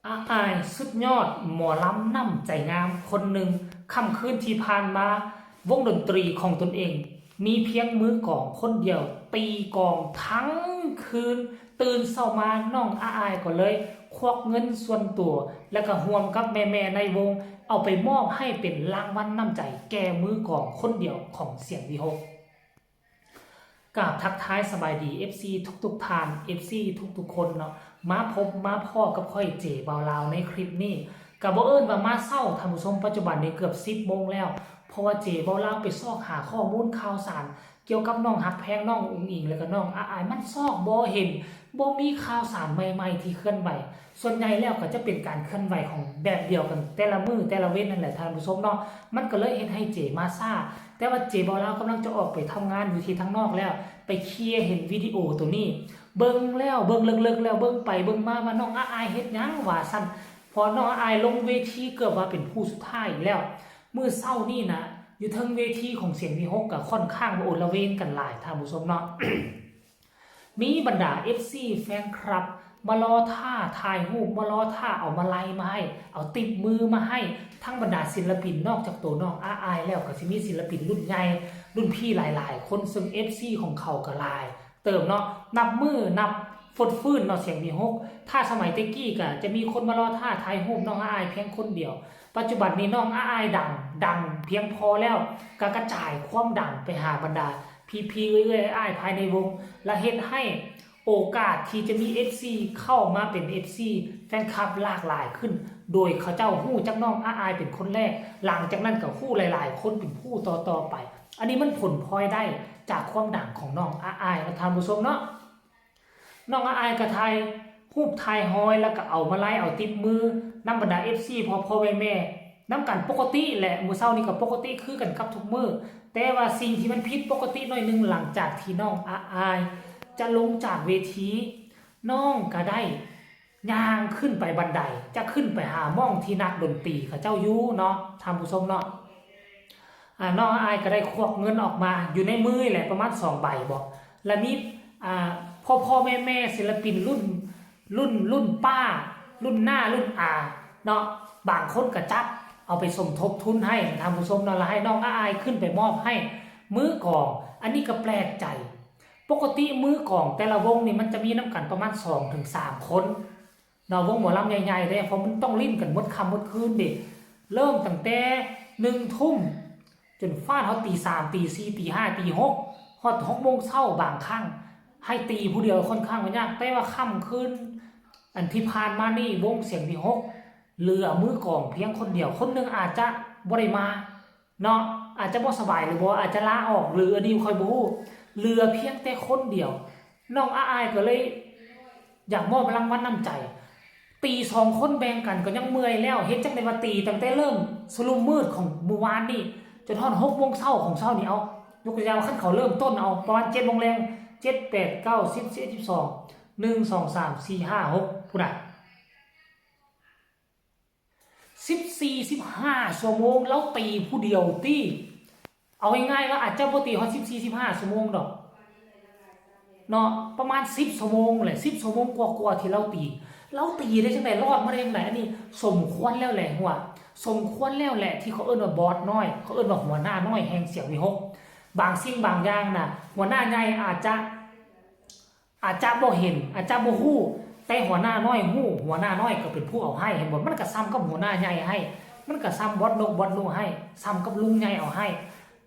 อายสุดยอดหมอลำน้ำใจงามคนหนึ่งค่ำคืนที่ผ่านมาวงดนตรีของตนเองมีเพียงมือกลองคนเดียวตีกลองทั้งคืนตื่นเช้ามาน้องอายก็เลยควักเงินส่วนตัวแล้วก็ห่วมกับแม่ๆในวงเอาไปมอบให้เป็นรางวัลน้ำใจแก่มือกลองคนเดียวของเสียงวิหกกราบทักทายสบายดี FC ทุกทาน FC ทุกคนเนาะมาพบมาพ่อกับค่อยเจ๋บ่าวลาวในคลิปนี้กับบ่เอิ้นว่ามาเศร้าท่านผู้ชมปัจจุบันนี้เกือบ10 โมงแล้วเพราะว่าเจ๋บ่าวลาวไปซอกหาข้อมูลข่าวสารเกี่ยวกับน้องฮักแพงน้องอุ๋งอิงแล้วก็น้องอายมันซอกบ่เห็นบ่มีข่าวสารใหม่ๆที่เคลื่อนไหวส่วนใหญ่แล้วก็จะเป็นการเคลื่อนไหวของแบบเดียวกันแต่ละมื้อแต่ละเว้นนั่นแหละท่านผู้ชมเนาะมันก็เลยเฮ็ดให้เจ๋มาซ่าแต่ว่าเจ๋บ่าวลาวกำลังจะออกไปทำงานอยู่ที่ทางนอกแล้วไปเคลียร์เห็นวิดีโอตัวนี้เบิ่งแล้วเบิ่งเลิกๆแล้วเบิ่งไปเบิ่งมาว่าน้องอายเฮ็ดหยังว่าซั่นพอน้องอายลงเวทีเกือบว่าเป็นผู้สุดท้ายแล้วมื้อเช้านี่นะอยู่เทิงเวทีของเสียงวิหกก็ค่อนข้างโอละเวงกันหลายท่านผู้ชมเนาะ มีบรรดา FC แฟนคลับมารอท่าถ่ายรูปมารอท่าเอามาไล่มาให้เอาติดมือมาให้ทั้งบรรดาศิลปินนอกจากตัวน้องอายแล้วก็สิมีศิลปินรุ่นใหญ่รุ่นพี่หลายๆคนซึ่ง FC ของเขาก็หลายเติมเนาะนับมือนับฟดฟื้นเนาะเสียงวิหกถ้าสมัยเตกี้ก็จะมีคนมารอท่าถ่ายรูปน้องอายเพียงคนเดียวปัจจุบันนี้น้องอายดังเพียงพอแล้วก็กระจายความดังไปหาบรรดาพี่ๆเอ้ยๆอ้ายภายในวงและเฮ็ดให้โอกาสที่จะมี FC เข้ามาเป็น FC แฟนคลับหลากหลายขึ้นโดยเขาเจ้าฮู้จักน้องอายเป็นคนแรกหลังจากนั้นก็ฮู้หลายๆคนเป็นผู้ต่อไปอันนี้มันผลพลอยได้จากความดังของน้องอายท่านผู้ชมเนาะน้องอายก็ถ่ายรูปถ่ายหอยแล้วก็เอามาไล่เอาติดมือนำบรรดา FC พ่อแม่นำกันปกติแหละมื้อเช้านี้ก็ปกติคือกันกับทุกมื้อแต่ว่าสิ่งที่มันผิดปกติหน่อยนึงหลังจากที่น้องอายจะลงจากเวทีน้องก็ได้ย่างขึ้นไปบันไดจะขึ้นไปหาม่องที่นักดนตรีเขาเจ้าอยู่เนาะท่านผู้ชมเนาะน้องอายก็ได้ควักเงินออกมาอยู่ในมือแหละประมาณ2 ใบบอกแล้วมีพ่อแม่ศิลปินรุ่นป้ารุ่นหน้ารุ่นเนาะบางคนก็จับเอาไปสมทบทุนให้ท่านผู้ชมเนาะแล้วให้น้องอายขึ้นไปมอบให้มือกลองอันนี้ก็แปลกใจปกติมือกลองแต่ละวงนี่มันจะมีน้ำกันประมาณ2-3 คนเนาะวงหมอลำใหญ่ๆเลยเพราะมันต้องลิ้นกันหมดค่ำหมดคืนดิเริ่มตั้งแต่1 ทุ่มจนฟาดเขาตี 3 ตี 4 ตี 5 ตี 6ฮอด6 โมงเช้าบางครั้งให้ตีผู้เดียวค่อนข้างยากแต่ว่าค่ำคืนอันที่ผ่านมานี่วงเสียงวิหกเหลือมือกลองเพียงคนเดียวคนหนึ่งอาจจะบ่ได้มาเนาะอาจจะบ่สบายหรือบ่อาจจะลาออกหรืออันนี้ค่อยบ่ฮู้เหลือเพียงแต่คนเดียวน้องอายก็เลยอยากมอบรางวัลน้ำใจตี2 คนแบ่งกันก็ยังเมื่อยแล้วเฮ็ดจังได๋ว่าตีตั้งแต่เริ่มสลุมมืดของเมื่อวานนี่จนฮอด6 โมงเช้าของเช้านี่เอายกตัวอย่างคันเขาเริ่มต้นเอาประมาณ7 โมงแลง7 8 9 10 11 12 1 2 3 4 5 6พุ่นน่ะ14-15 ชั่วโมงแล้วตีผู้เดียวตีเอาง่ายๆว่าอาจจะบ่ตีฮอด14-15 ชั่วโมงดอกเนาะประมาณ10 ชั่วโมงแหละ10 ชั่วโมงกว่าๆที่เราตีได้จังได๋รอดมาได้จังได๋อันนี้สมควรแล้วแหละหัวสมควรแล้วแหละที่เขาเอิ้นว่าบอสน้อยเขาเอิ้นว่าหัวหน้าน้อยแห่งเสียงวิหกบางสิ่งบางอย่างน่ะหัวหน้าใหญ่อาจจะบ่เห็นอาจจะบ่ฮู้แต่หัวหน้าน้อยฮู้หัวหน้าน้อยก็เป็นผู้เอาให้เห็นบ่มันก็ซ้ำกับหัวหน้าใหญ่ให้มันก็ซ้ำบอสนกบอสลุงให้ซ้ำกับลุงใหญ่เอาให้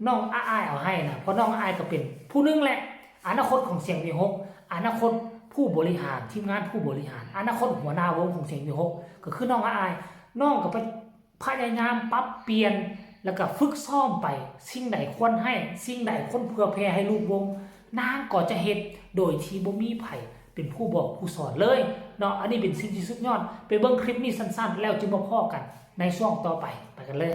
น้องอายเอาให้น่ะเพราะน้องอายก็เป็นผู้นึงแหละอนาคตของเสียงวิหกอนาคตผู้บริหารทีมงานผู้บริหารอนาคตหัวหน้าวงของเสียงวิหกก็คือน้องอายน้องก็ไปพยายามปรับเปลี่ยนแล้วก็ฝึกซ้อมไปสิ่งใดควรให้สิ่งใดควรเพื่อแผ่ให้ลูกวงนางก็จะเฮ็ดโดยที่บ่มีไผเป็นผู้บอกผู้สอนเลยเนาะอันนี้เป็นสิ่งที่สุดยอดไปเบิ่งคลิปนี้สั้นๆแล้วจึงมาพ้อกันในช่วงต่อไปกันเลย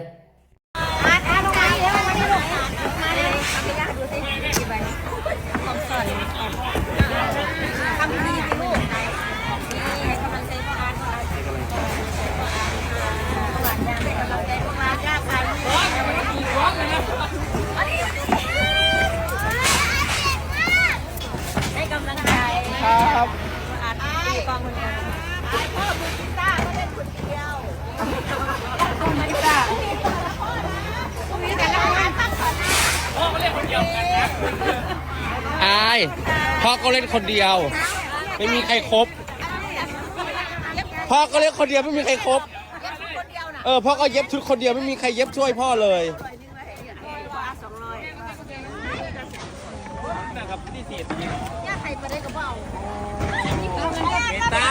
ครับกองคนเดียวพ่อมือกีตาร์เขาเล่น อายพ่อก็เล่นคนเดียว ไม่มีใครครบพ่อก็เล่นคนเดียวไม่มีใครครบพ่อก็เย็บชุดคนเดียวไม่มีใครเย็บช่วยพ่อเลยนะครับที่สี่ย่าใครไปได้กับเบาตา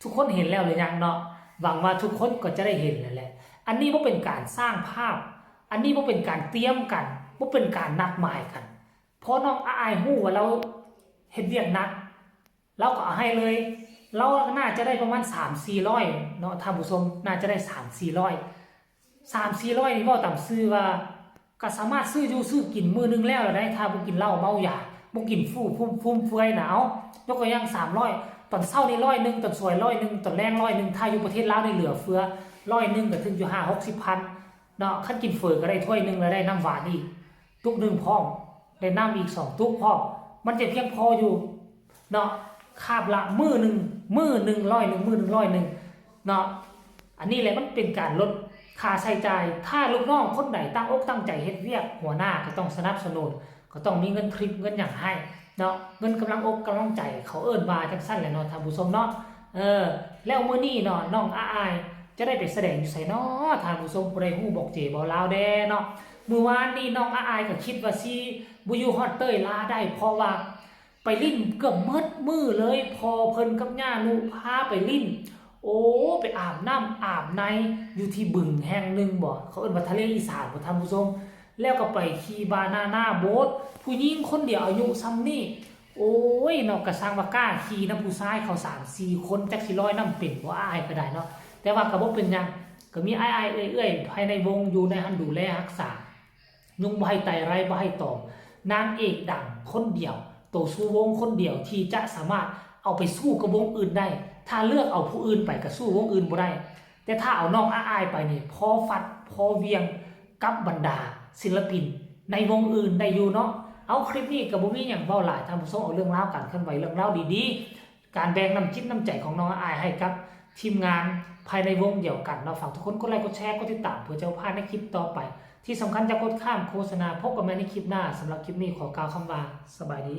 ทุกคนเห็นแล้วหรือยังเนาะหวังว่าทุกคนก็จะได้เห็นแล้วแหละอันนี้ว่าเป็นการสร้างภาพอันนี้ว่าเป็นการเตรียมกันว่าเป็นการนัดหมายกันเพราะน้องอายหู้ว่าเราเห็นเวียกนัดเราก็เอาให้เลยเราน่าจะได้ประมาณ3-400เนาะท่านผู้ชมน่าจะได้3-400นี่ก็ต่ำซื้อว่าก็สามารถซื้ออยู่ซื้อกินมื้อนึงแล้วได้ถ้าบ่กินเหล้าเมายาบ่กินฟู่ฟุ่มเฟือยหนาวยกตัวอย่าง300ตอนเช้านี่100ตอนสวย100ตอนแรง100ถ้าอยู่ประเทศลาวนี่เหลือเฟือ100ก็ถึงอยู่50-60 พันเนาะคันกินเฟือก็ได้ถ้วยนึงแล้วได้น้ำหวานอีกตุกนึงพร้อมได้น้ำอีก2ตุกพร้อมมันจะเพียงพออยู่เนาะคาบละมื้อนึงมื้อนึง100มื้อนึง100เนาะอันนี้แหละมันเป็นการลดค่าใช้จ่ายถ้าลูกน้องคนไหนตั้งอกตั้งใจเฮ็ดเวียกหัวหน้าก็ต้องสนับสนุนก็ต้องมีเงินคลิปเงินอย่างให้เนาะเงินกำลังอกกำลังใจเขาเอิ้นว่าจังซั่นแหละเนาะท่านผู้ชมเนาะแล้วมื้อนี้เนาะน้องอายจะได้ไปแสดงอยู่ไสเนาะท่านผู้ชมผู้ใดฮู้บอกเจบ่ลาวแดเนาะมื้อวานนี้น้องอายก็คิดว่าสิบ่อยู่ฮอดเต้ยลาได้เพราะว่าไปลิ้นเกือบหมดมื้อเลยพอเพิ่นกับย่านุพาไปลิ้นโอ้ไปอาบน้ำอาบในอยู่ที่บึงแห่งหนึ่งบ่เขาเอิ้นว่าทะเลอีสานบ่ท่านผู้ชมแล้วก็ไปขี่บานาน่าโบ๊ทผู้หญิงคนเดียวอายุซ้ำนี่โอ้ยเนาะก็สร้างว่ากล้าขี่น้ำผู้ชายเขา3-4คนจักสิร้อยน้ำเป็นบ่อายก็ได้เนาะแต่ว่าก็บ่เป็นหยังก็มีอ้ายๆเอื้อยๆภายในวงอยู่ในหันดูแลรักษายุงบ่ให้ไตไรบ่ให้ตอมนางเอกดังคนเดียวโตสู้วงคนเดียวที่จะสามารถเอาไปสู้กับวงอื่นได้ถ้าเลือกเอาผู้อื่นไปก็สู้วงอื่นบ่ได้แต่ถ้าเอาน้องอ้ายไปนี่พอฟัดพอเวียงกับบรรดาศิลปินในวงอื่นได้อยู่เนาะเอาคลิปนี้กับบ่มีหยังเว้าหลายท่านผู้ชมเอาเรื่องราวการเคลื่อนไหวเรื่องราวดีๆการแบ่งน้ำจิตน้ำใจของน้องอ้ายให้กับทีมงานภายในวงเดียวกันเนาะฝากทุกคนกดไลค์กดแชร์กดติดตามเพื่อจะพลาดในคลิปต่อไปที่สำคัญจะกดข้ามโฆษณาพบกันใหม่ในคลิปหน้าสำหรับคลิปนี้ขอกล่าวคำว่าสบายดี